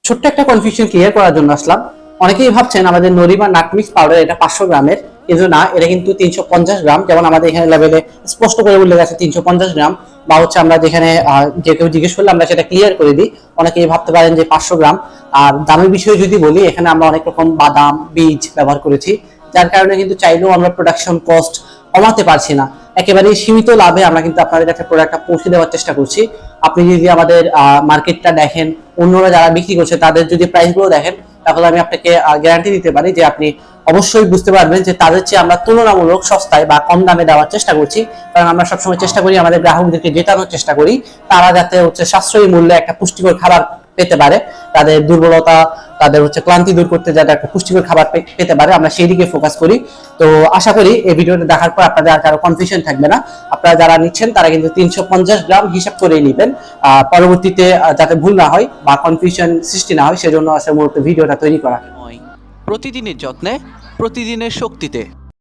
ছোট্ট একটা confusion clear করার জন্য আসলাম। অনেকেই ভাবছেন আমাদের নরিমা নাট মিক্স পাউডার এটা 500 গ্রামের, কিন্তু না, এটা কিন্তু 350 গ্রাম। যেমন আমাদের এখানে লেভেলে স্পষ্ট করে উল্লেখ আছে 350 গ্রাম, বা হচ্ছে আমরা যেখানে যে কেউ জিজ্ঞেস করলে আমরা সেটা ক্লিয়ার করে দিই। অনেকেই ভাবতে পারেন যে 500 গ্রাম। আর দামের বিষয়ে যদি বলি, এখানে আমরা অনেক রকম বাদাম বীজ ব্যবহার করেছি, যার কারণে কিন্তু চাইলেও আমরা প্রোডাকশন কস্ট কমাতে পারছি না। একেবারে সীমিত লাভে আমরা কিন্তু আপনাদের কাছে প্রোডাক্টটা পৌঁছে দেওয়ার চেষ্টা করছি। আপনি যদি আমাদের মার্কেটটা দেখেন, অন্যরা যারা বিক্রি করছে তাদের যদি প্রাইসগুলো দেখেন, তাহলে আমি আপনাকে গ্যারান্টি দিতে পারি যে আপনি অবশ্যই বুঝতে পারবেন যে তাদের চেয়ে আমরা তুলনামূলক সস্তায় বা কম দামে দেওয়ার চেষ্টা করছি। কারণ আমরা সবসময় চেষ্টা করি আমাদের গ্রাহকদেরকে জেতানোর চেষ্টা করি, তারা যাতে হচ্ছে সাশ্রয়ী মূল্যে একটা পুষ্টিকর খাবার পেতে পারে, তাদের দুর্বলতা, তাদের হচ্ছে ক্লান্তি দূর করতে যাতে একটা পুষ্টিকর খাবার পেতে পারে, আমরা সেই দিকে ফোকাস করি। তো আশা করি এই ভিডিওটা দেখার পর আপনাদের আর কারো কনফিউশন থাকবে না। আপনারা যারা নিচ্ছেন তারা কিন্তু 350 গ্রাম হিসাব করেই নেবেন, পরবর্তীতে যাতে ভুল না হয় বা কনফিউশন সৃষ্টি না হয়, সেজন্য আসলে মূলত ভিডিওটা তৈরি করা। প্রতিদিনের যত্নে, প্রতিদিনের শক্তিতে।